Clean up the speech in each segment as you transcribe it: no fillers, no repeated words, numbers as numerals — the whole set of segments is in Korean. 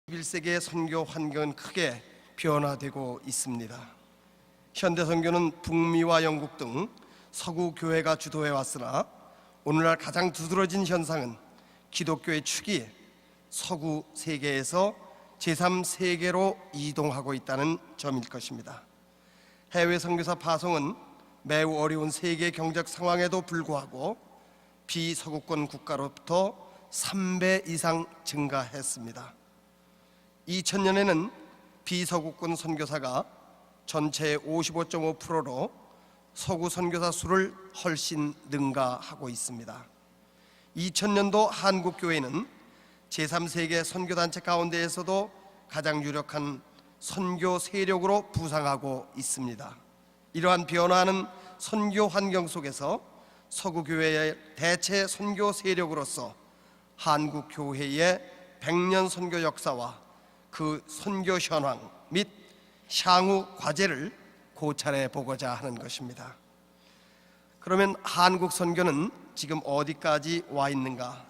21세기의 선교 환경은 크게 변화되고 있습니다. 현대 선교는 북미와 영국 등 서구 교회가 주도해 왔으나 오늘날 가장 두드러진 현상은 기독교의 축이 서구 세계에서 제3세계로 이동하고 있다는 점일 것입니다. 해외 선교사 파송은 매우 어려운 세계 경제적 상황에도 불구하고 비서구권 국가로부터 3배 이상 증가했습니다. 2000년에는 비서구권 선교사가 전체의 55.5%로 서구 선교사 수를 훨씬 능가하고 있습니다. 2000년도 한국교회는 제3세계 선교단체 가운데에서도 가장 유력한 선교 세력으로 부상하고 있습니다. 이러한 변화하는 선교 환경 속에서 서구교회의 대체 선교 세력으로서 한국교회의 100년 선교 역사와 그 선교 현황 및 향후 과제를 고찰해 보고자 하는 것입니다. 그러면 한국 선교는 지금 어디까지 와 있는가?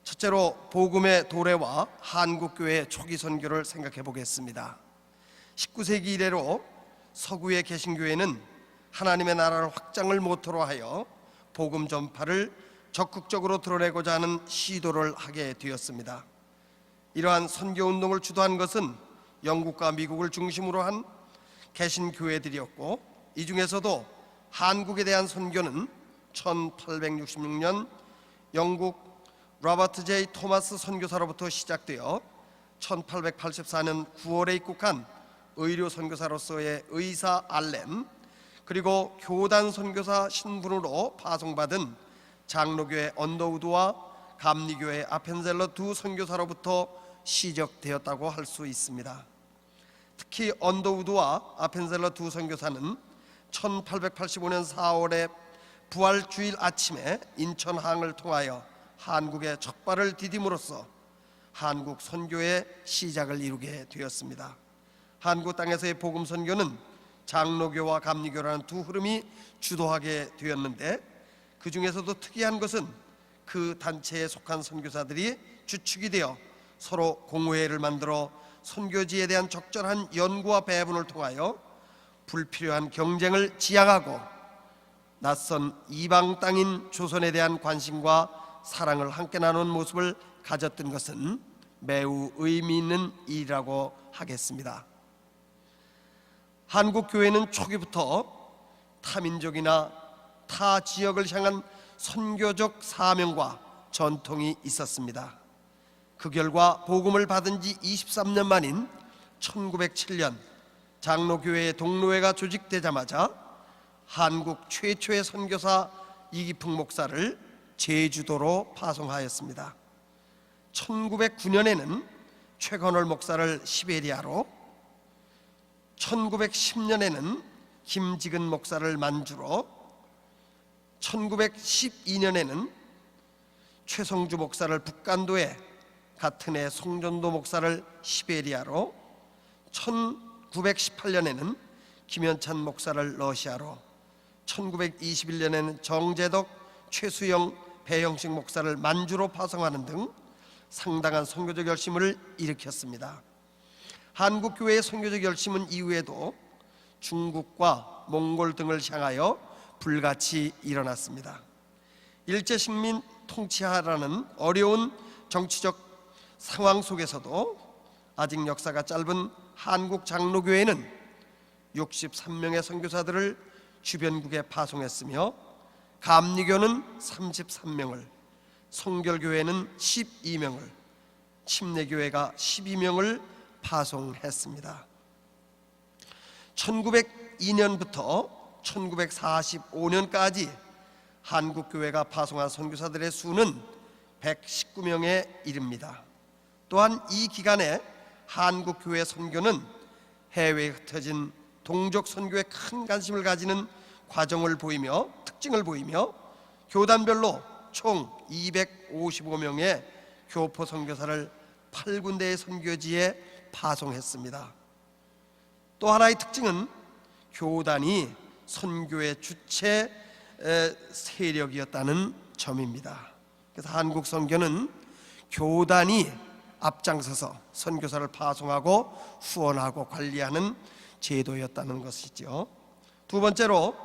첫째로 복음의 도래와 한국교회의 초기 선교를 생각해 보겠습니다. 19세기 이래로 서구의 개신교회는 하나님의 나라를 확장을 모토로 하여 복음 전파를 적극적으로 드러내고자 하는 시도를 하게 되었습니다. 이러한 선교운동을 주도한 것은 영국과 미국을 중심으로 한 개신교회들이었고, 이 중에서도 한국에 대한 선교는 1866년 영국 로버트 제이 토마스 선교사로부터 시작되어 1884년 9월에 입국한 의료 선교사로서의 의사 알렌, 그리고 교단 선교사 신분으로 파송받은 장로교회 언더우드와 감리교회 아펜젤러 두 선교사로부터 시작되었다고 할 수 있습니다. 특히 언더우드와 아펜젤러 두 선교사는 1885년 4월에 부활주일 아침에 인천항을 통하여 한국의 첫 발을 디딤으로써 한국 선교의 시작을 이루게 되었습니다. 한국 땅에서의 복음 선교는 장로교와 감리교라는 두 흐름이 주도하게 되었는데, 그 중에서도 특이한 것은 그 단체에 속한 선교사들이 주축이 되어 서로 공회를 만들어 선교지에 대한 적절한 연구와 배분을 통하여 불필요한 경쟁을 지양하고 낯선 이방 땅인 조선에 대한 관심과 사랑을 함께 나눈 모습을 가졌던 것은 매우 의미 있는 일이라고 하겠습니다. 한국 교회는 초기부터 타민족이나 타 지역을 향한 선교적 사명과 전통이 있었습니다. 그 결과 복음을 받은 지 23년 만인 1907년 장로교회의 동로회가 조직되자마자 한국 최초의 선교사 이기풍 목사를 제주도로 파송하였습니다. 1909년에는 최건월 목사를 시베리아로, 1910년에는 김지근 목사를 만주로, 1912년에는 최성주 목사를 북간도에, 같은 해 송전도 목사를 시베리아로, 1918년에는 김현찬 목사를 러시아로, 1921년에는 정재덕, 최수영, 배영식 목사를 만주로 파송하는 등 상당한 선교적 열심을 일으켰습니다. 한국교회의 선교적 열심은 이후에도 중국과 몽골 등을 향하여 불같이 일어났습니다. 일제식민 통치하라는 어려운 정치적 상황 속에서도 아직 역사가 짧은 한국 장로교회는 63명의 선교사들을 주변국에 파송했으며, 감리교는 33명을, 성결교회는 12명을, 침례교회가 12명을 파송했습니다. 1902년부터 1945년까지 한국교회가 파송한 선교사들의 수는 119명에 이릅니다. 또한 이 기간에 한국교회 선교는 해외에 흩어진 동족 선교에 큰 관심을 가지는 과정을 보이며 특징을 보이며, 교단별로 총 255명의 교포 선교사를 8군데의 선교지에 파송했습니다. 또 하나의 특징은 교단이 선교의 주체 세력이었다는 점입니다. 그래서 한국 선교는 교단이 앞장서서 선교사를 파송하고 후원하고 관리하는 제도였다는 것이죠. 두 번째로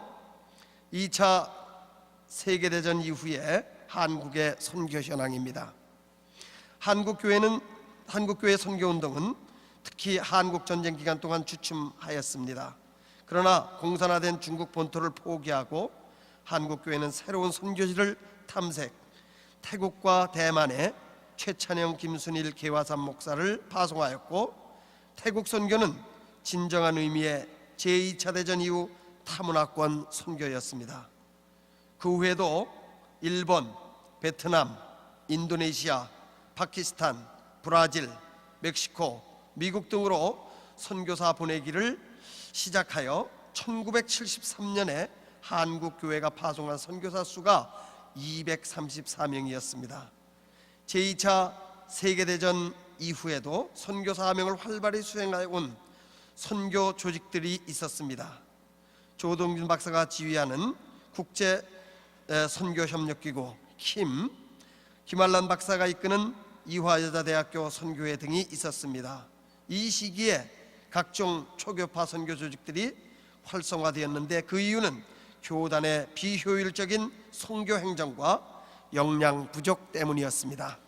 2차 세계대전 이후의 한국의 선교 현황입니다. 한국교회 선교운동은 특히 한국전쟁 기간 동안 주춤하였습니다. 그러나 공산화된 중국 본토를 포기하고 한국교회는 새로운 선교지를 탐색, 태국과 대만에 최찬영, 김순일, 개화삼 목사를 파송하였고, 태국 선교는 진정한 의미의 제2차 대전 이후 타문화권 선교였습니다. 그 후에도 일본, 베트남, 인도네시아, 파키스탄, 브라질, 멕시코, 미국 등으로 선교사 보내기를 시작하여 1973년에 한국교회가 파송한 선교사 수가 234명이었습니다. 제2차 세계대전 이후에도 선교 사명을 활발히 수행해 온 선교 조직들이 있었습니다. 조동균 박사가 지휘하는 국제 선교협력기구 김한란 박사가 이끄는 이화여자대학교 선교회 등이 있었습니다. 이 시기에 각종 초교파 선교 조직들이 활성화되었는데 그 이유는 교단의 비효율적인 선교 행정과 역량 부족 때문이었습니다.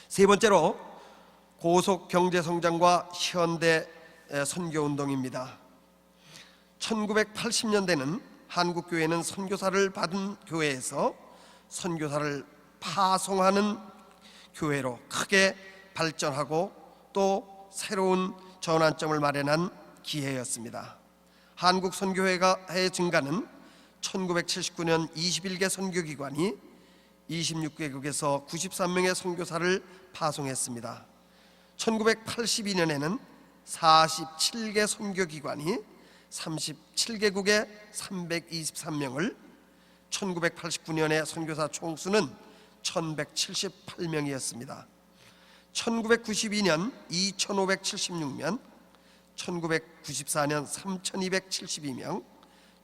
세 번째로 고속 경제 성장과 현대 선교운동입니다. 1980년대는 한국교회는 선교사를 받은 교회에서 선교사를 파송하는 교회로 크게 발전하고 또 새로운 전환점을 마련한 기회였습니다. 한국 선교회의 증가는 1979년 21개 선교기관이 26개국에서 93명의 선교사를 파송했습니다. 1982년에는 47개 선교기관이 37개국에 323명을, 1989년의 선교사 총수는 1178명이었습니다. 1992년 2576명, 1994년 3272명,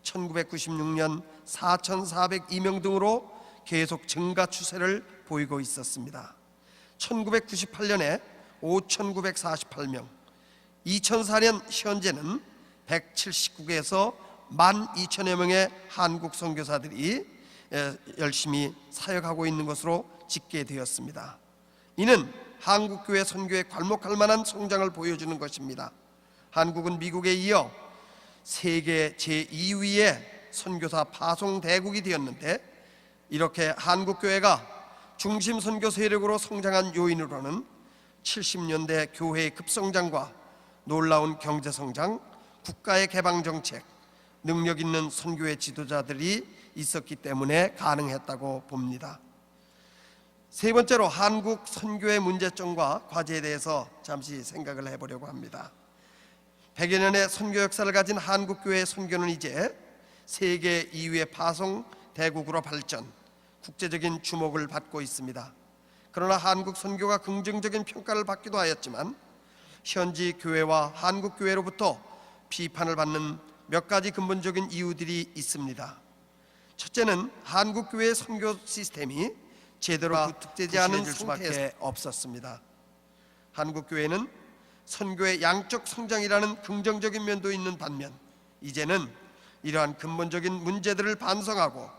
1996년 4402명 등으로 계속 증가 추세를 보이고 있었습니다. 1998년에 5948명, 2004년 현재는 179개에서 12,000여 명의 한국 선교사들이 열심히 사역하고 있는 것으로 집계되었습니다. 이는 한국교회 선교에 괄목할 만한 성장을 보여주는 것입니다. 한국은 미국에 이어 세계 제2위의 선교사 파송 대국이 되었는데, 이렇게 한국교회가 중심 선교 세력으로 성장한 요인으로는 70년대 교회의 급성장과 놀라운 경제성장, 국가의 개방정책, 능력 있는 선교의 지도자들이 있었기 때문에 가능했다고 봅니다. 세 번째로 한국 선교의 문제점과 과제에 대해서 잠시 생각을 해보려고 합니다. 100여 년의 선교 역사를 가진 한국교회의 선교는 이제 세계 2위의 파송 대국으로 발전, 국제적인 주목을 받고 있습니다. 그러나 한국 선교가 긍정적인 평가를 받기도 하였지만 현지 교회와 한국교회로부터 비판을 받는 몇 가지 근본적인 이유들이 있습니다. 첫째는 한국교회의 선교 시스템이 제대로 구축되지 않은 상태에 없었습니다. 한국교회는 선교의 양적 성장이라는 긍정적인 면도 있는 반면, 이제는 이러한 근본적인 문제들을 반성하고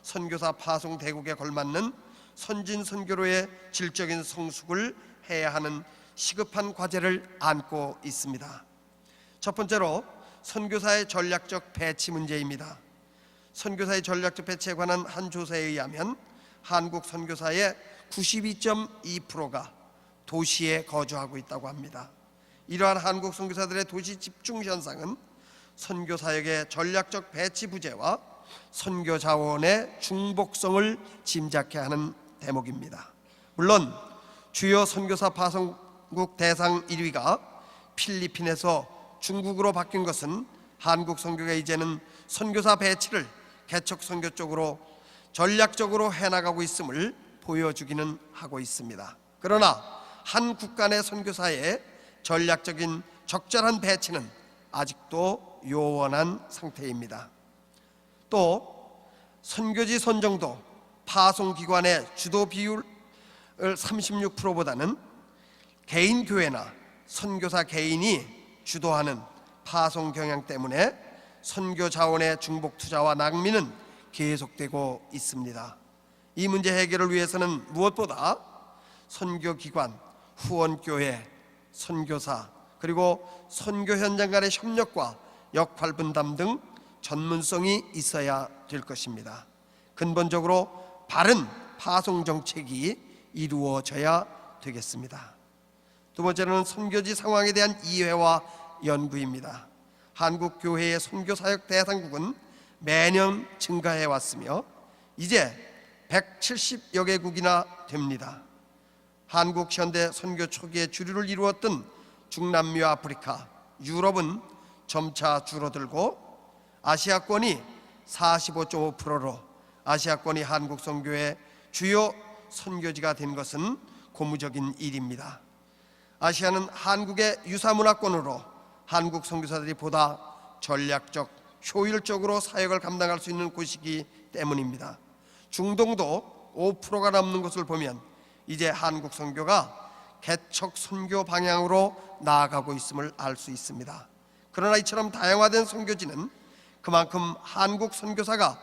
선교사 파송 대국에 걸맞는 선진 선교로의 질적인 성숙을 해야 하는 시급한 과제를 안고 있습니다. 첫 번째로 선교사의 전략적 배치 문제입니다. 선교사의 전략적 배치에 관한 한 조사에 의하면 한국 선교사의 92.2%가 도시에 거주하고 있다고 합니다. 이러한 한국 선교사들의 도시 집중 현상은 선교 사역의 전략적 배치 부재와 선교 자원의 중복성을 짐작케 하는 대목입니다. 물론 주요 선교사 파송국 대상 1위가 필리핀에서 중국으로 바뀐 것은 한국 선교가 이제는 선교사 배치를 개척 선교 쪽으로 전략적으로 해나가고 있음을 보여주기는 하고 있습니다. 그러나 한 국가 내 선교사의 전략적인 적절한 배치는 아직도 요원한 상태입니다. 또 선교지 선정도 파송기관의 주도 비율 36%보다는 개인 교회나 선교사 개인이 주도하는 파송 경향 때문에 선교 자원의 중복 투자와 낭비는 계속되고 있습니다. 이 문제 해결을 위해서는 무엇보다 선교기관, 후원교회, 선교사, 그리고 선교 현장 간의 협력과 역할 분담 등 전문성이 있어야 될 것입니다. 근본적으로 바른 파송 정책이 이루어져야 되겠습니다. 두 번째는 선교지 상황에 대한 이해와 연구입니다. 한국 교회의 선교 사역 대상국은 매년 증가해 왔으며 이제 170여 개국이나 됩니다. 한국 현대 선교 초기에 주류를 이루었던 중남미와 아프리카, 유럽은 점차 줄어들고 아시아권이 45.5%로 아시아권이 한국 선교의 주요 선교지가 된 것은 고무적인 일입니다. 아시아는 한국의 유사문화권으로 한국 선교사들이 보다 전략적, 효율적으로 사역을 감당할 수 있는 곳이기 때문입니다. 중동도 5%가 넘는 것을 보면 이제 한국 선교가 개척 선교 방향으로 나아가고 있음을 알 수 있습니다. 그러나 이처럼 다양화된 선교지는 그만큼 한국 선교사가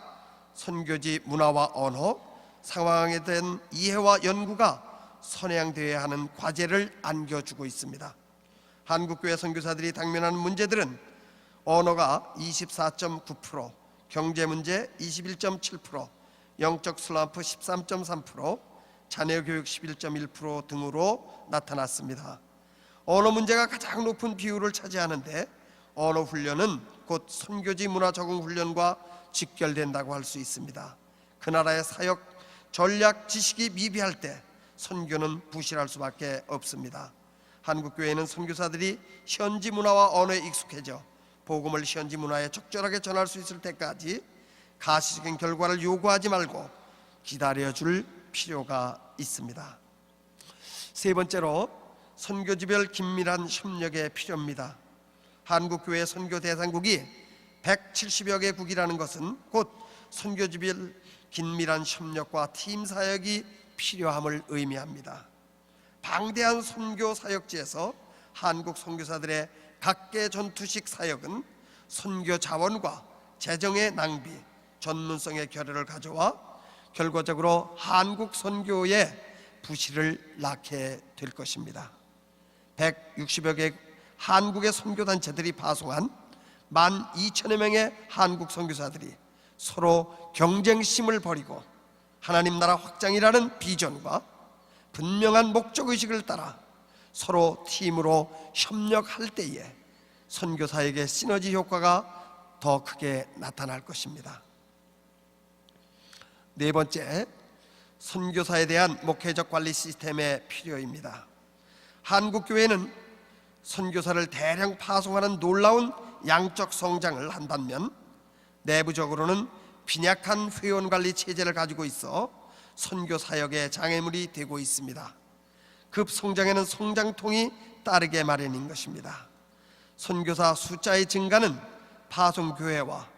선교지 문화와 언어, 상황에 대한 이해와 연구가 선양되어야 하는 과제를 안겨주고 있습니다. 한국교회 선교사들이 당면하는 문제들은 언어가 24.9%, 경제 문제 21.7%, 영적 슬럼프 13.3%, 자녀 교육 11.1% 등으로 나타났습니다. 언어 문제가 가장 높은 비율을 차지하는데 언어 훈련은 곧 선교지 문화 적응 훈련과 직결된다고 할 수 있습니다. 그 나라의 사역 전략 지식이 미비할 때 선교는 부실할 수밖에 없습니다. 한국교회는 선교사들이 현지 문화와 언어에 익숙해져 복음을 현지 문화에 적절하게 전할 수 있을 때까지 가시적인 결과를 요구하지 말고 기다려줄 필요가 있습니다. 세 번째로 선교지별 긴밀한 협력의 필요입니다. 한국교회 선교 대상국이 170여 개국이라는 것은 곧 선교지별 긴밀한 협력과 팀 사역이 필요함을 의미합니다. 방대한 선교 사역지에서 한국 선교사들의 각계 전투식 사역은 선교 자원과 재정의 낭비, 전문성의 결여를 가져와 결과적으로 한국 선교의 부실을 낳게 될 것입니다. 160여 개 한국의 선교단체들이 파송한 12,000여 명의 한국 선교사들이 서로 경쟁심을 벌이고 하나님 나라 확장이라는 비전과 분명한 목적의식을 따라 서로 팀으로 협력할 때에 선교사에게 시너지 효과가 더 크게 나타날 것입니다. 네 번째, 선교사에 대한 목회적 관리 시스템의 필요입니다. 한국교회는 선교사를 대량 파송하는 놀라운 양적 성장을 한 반면 내부적으로는 빈약한 회원관리 체제를 가지고 있어 선교 사역의 장애물이 되고 있습니다. 급성장에는 성장통이 따르게 마련인 것입니다. 선교사 숫자의 증가는 파송교회와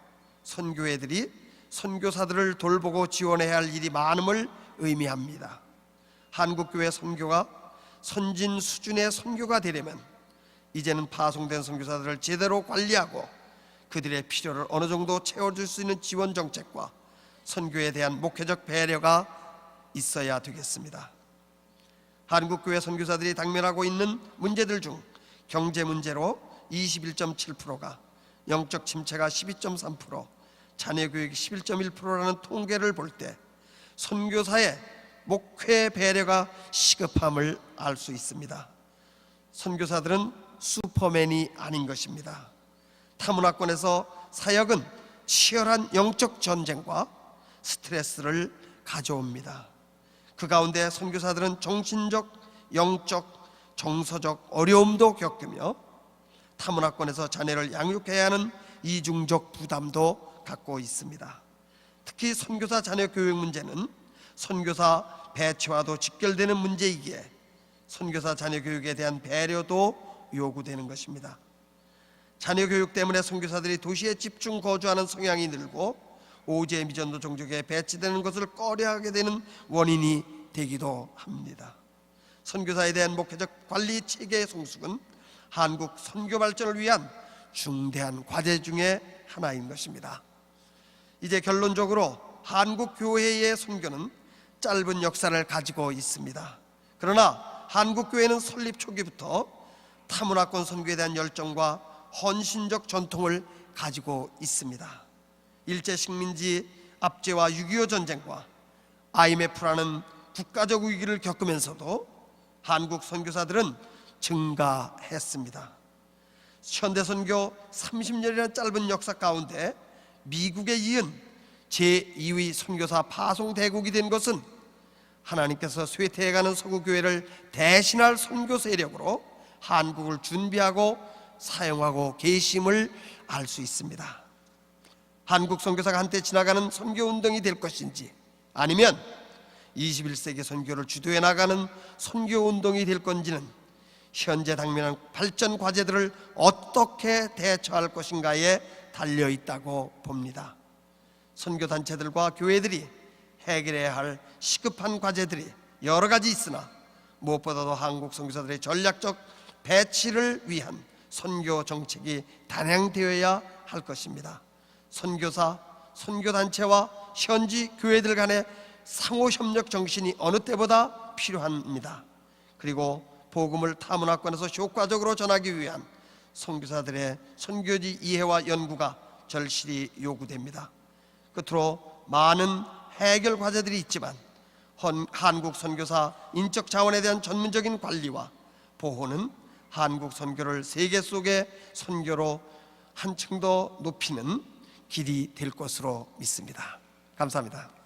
선교회들이 선교사들을 돌보고 지원해야 할 일이 많음을 의미합니다. 한국교회 선교가 선진 수준의 선교가 되려면 이제는 파송된 선교사들을 제대로 관리하고 그들의 필요를 어느 정도 채워줄 수 있는 지원 정책과 선교에 대한 목회적 배려가 있어야 되겠습니다. 한국교회 선교사들이 당면하고 있는 문제들 중 경제 문제로 21.7%가, 영적 침체가 12.3%, 자녀 교육이 11.1%라는 통계를 볼 때 선교사의 목회 배려가 시급함을 알 수 있습니다. 선교사들은 슈퍼맨이 아닌 것입니다. 타문화권에서 사역은 치열한 영적 전쟁과 스트레스를 가져옵니다. 그 가운데 선교사들은 정신적, 영적, 정서적 어려움도 겪으며 타문화권에서 자녀를 양육해야 하는 이중적 부담도 갖고 있습니다. 특히 선교사 자녀 교육 문제는 선교사 배치와도 직결되는 문제이기에 선교사 자녀 교육에 대한 배려도 요구되는 것입니다. 자녀 교육 때문에 선교사들이 도시에 집중 거주하는 성향이 늘고 오지의 미전도 종족에 배치되는 것을 꺼려하게 되는 원인이 되기도 합니다. 선교사에 대한 목회적 관리 체계의 성숙은 한국 선교 발전을 위한 중대한 과제 중에 하나인 것입니다. 이제 결론적으로 한국 교회의 선교는 짧은 역사를 가지고 있습니다. 그러나 한국 교회는 설립 초기부터 타문화권 선교에 대한 열정과 헌신적 전통을 가지고 있습니다. 일제 식민지 압제와 6.25 전쟁과 IMF라는 국가적 위기를 겪으면서도 한국 선교사들은 증가했습니다. 현대 선교 30년이라는 짧은 역사 가운데 미국에 이은 제2위 선교사 파송 대국이 된 것은 하나님께서 쇠퇴해가는 서구교회를 대신할 선교 세력으로 한국을 준비하고 사용하고 계심을 알 수 있습니다. 한국 선교사가 한때 지나가는 선교운동이 될 것인지, 아니면 21세기 선교를 주도해 나가는 선교운동이 될 건지는 현재 당면한 발전 과제들을 어떻게 대처할 것인가에 달려있다고 봅니다. 선교단체들과 교회들이 해결해야 할 시급한 과제들이 여러 가지 있으나 무엇보다도 한국 선교사들의 전략적 배치를 위한 선교 정책이 단행되어야 할 것입니다. 선교사, 선교단체와 현지 교회들 간의 상호협력 정신이 어느 때보다 필요합니다. 그리고 복음을 타문화권에서 효과적으로 전하기 위한 선교사들의 선교지 이해와 연구가 절실히 요구됩니다. 끝으로 많은 해결 과제들이 있지만 한국 선교사 인적 자원에 대한 전문적인 관리와 보호는 한국 선교를 세계 속의 선교로 한층 더 높이는 길이 될 것으로 믿습니다. 감사합니다.